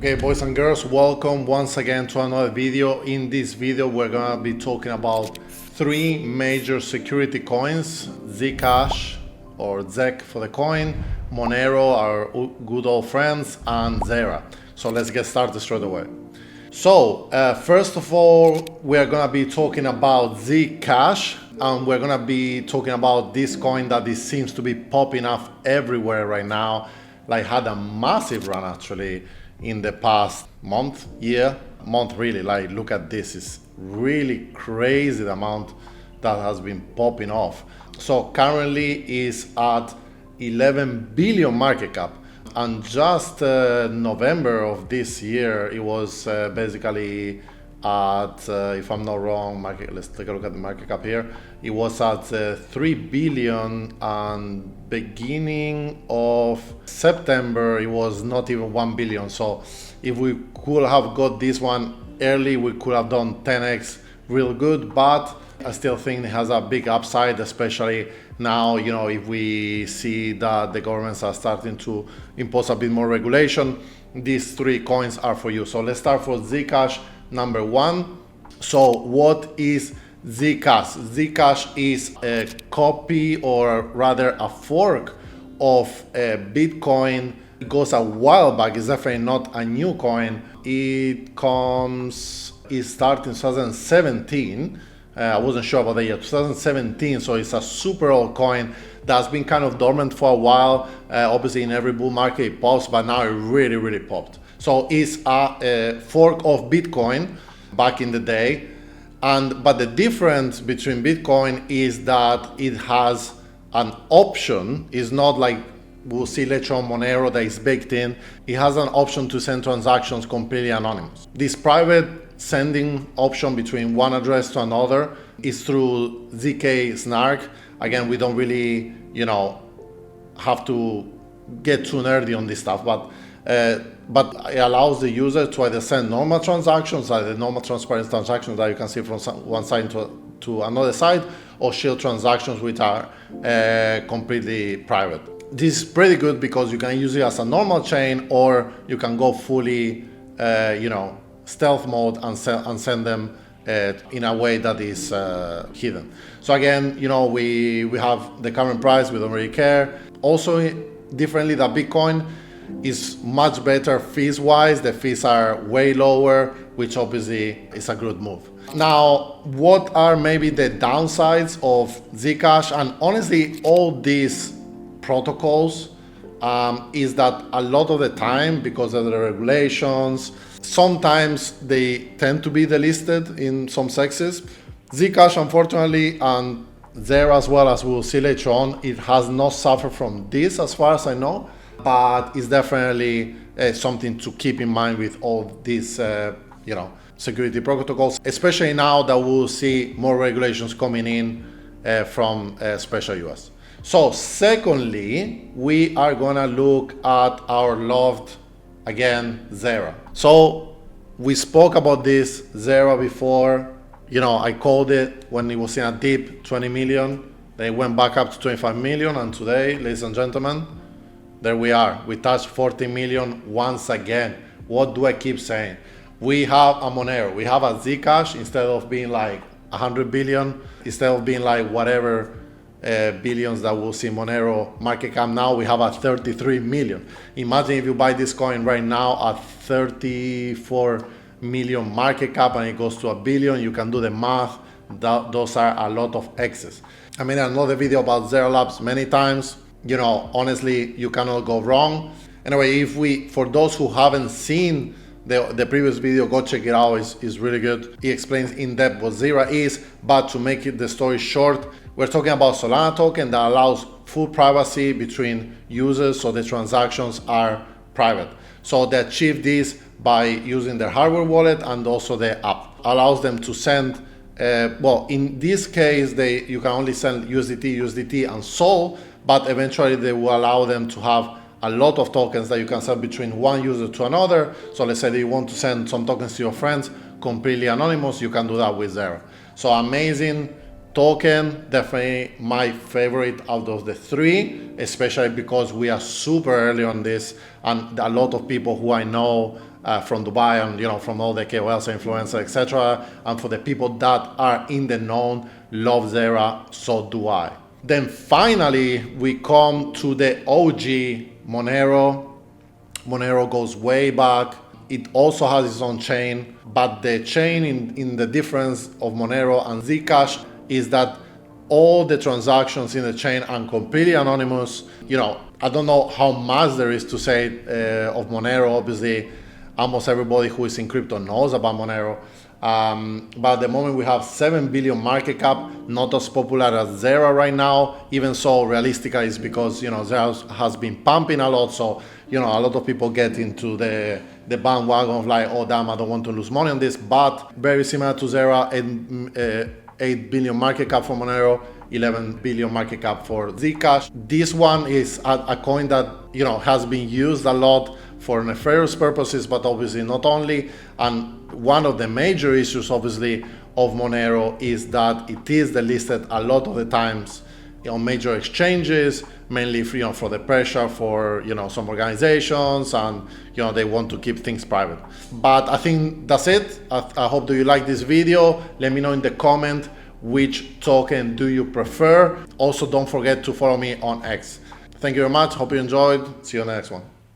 Okay, boys and girls, welcome once again to another video. In this video, we're gonna be talking about three major security coins: Zcash or ZEC for the coin, Monero, our good old friends, and ZERA. So let's get started straight away. So first of all, we're gonna be talking about Zcash, and we're gonna be talking about this coin that seems to be popping up everywhere right now. Like had a massive run actually in the past month really. Like look at this, it's really crazy the amount that has been popping off. So currently is at 11 billion market cap, and just November of this year it was basically at if I'm not wrong, let's take a look at the market cap here. It was at 3 billion, and beginning of September it was not even 1 billion. So if we could have got this one early, we could have done 10x real good, but I still think it has a big upside, especially now, you know, if we see that the governments are starting to impose a bit more regulation. These three coins are for you. So let's start for Zcash. Number one. So what is Zcash? Zcash is a copy, or rather a fork of Bitcoin. It goes a while back. It's definitely not a new coin. It started in 2017. I wasn't sure about that yet. 2017. So it's a super old coin that's been kind of dormant for a while. Obviously in every bull market it pops, but now it really popped. So it's a fork of Bitcoin back in the day, but the difference between Bitcoin is that it has an option. It's not like we'll see later on Monero that is baked in. It has an option to send transactions completely anonymous. This private sending option between one address to another is through ZK Snark. Again, we don't really, have to get too nerdy on this stuff, but it allows the user to either send normal transactions, like the normal transparent transactions that you can see from one side to another side, or shield transactions which are completely private. This is pretty good because you can use it as a normal chain, or you can go fully, stealth mode and send them in a way that is hidden. So again, we have the current price, we don't really care. Also, differently, that Bitcoin is much better fees wise. The fees are way lower, which obviously is a good move. Now, what are maybe the downsides of Zcash? And honestly, all these protocols is that a lot of the time, because of the regulations, sometimes they tend to be delisted in some sexes. Zcash, unfortunately, and ZERA as well, as we'll see later on, it has not suffered from this as far as I know, but it's definitely something to keep in mind with all these security protocols, especially now that we'll see more regulations coming in from special US. So secondly, we are gonna look at our loved, again, ZERA. So we spoke about this ZERA before. I called it when it was in a dip, 20 million. They went back up to 25 million, and today, ladies and gentlemen, there we are. We touched 40 million once again. What do I keep saying? We have a Monero, we have a Zcash. Instead of being like 100 billion, instead of being like whatever billions that we'll see Monero market cap now, we have a 33 million. Imagine if you buy this coin right now at 34 million market cap and it goes to a billion, you can do the math. Those are a lot of excess. I made another video about ZERA Labs many times. Honestly, you cannot go wrong. Anyway, for those who haven't seen the previous video, go check it out. It's really good. He explains in depth what ZERA is, but to make the story short, we're talking about Solana token that allows full privacy between users, so the transactions are private. So they achieve this by using their hardware wallet, and also the app allows them to send in this case you can only send USDT and SOL, but eventually they will allow them to have a lot of tokens that you can send between one user to another. So let's say that you want to send some tokens to your friends completely anonymous, you can do that with ZERA. So amazing token, definitely my favorite out of the three, especially because we are super early on this, and a lot of people who I know from Dubai and from all the KOLs, influencers, etc. And for the people that are in the known, love ZERA, so do I. Then finally we come to the OG Monero. Monero goes way back. It also has its own chain, but the chain in the difference of Monero and Zcash is that all the transactions in the chain are completely anonymous. I don't know how much there is to say of Monero. Obviously, almost everybody who is in crypto knows about Monero. But at the moment we have 7 billion market cap, not as popular as ZERA right now. Even so, realistically, it's because ZERA has been pumping a lot. So a lot of people get into the bandwagon of like, oh damn, I don't want to lose money on this. But very similar to ZERA, 8 billion market cap for Monero, 11 billion market cap for Zcash. This one is a coin that has been used a lot for nefarious purposes, but obviously not only. And one of the major issues, obviously, of Monero is that it is delisted a lot of the times on major exchanges, mainly for the pressure for some organizations, and they want to keep things private. But I think that's it. I hope that you like this video. Let me know in the comment which token do you prefer. Also, don't forget to follow me on X. Thank you very much. Hope you enjoyed. See you on the next one.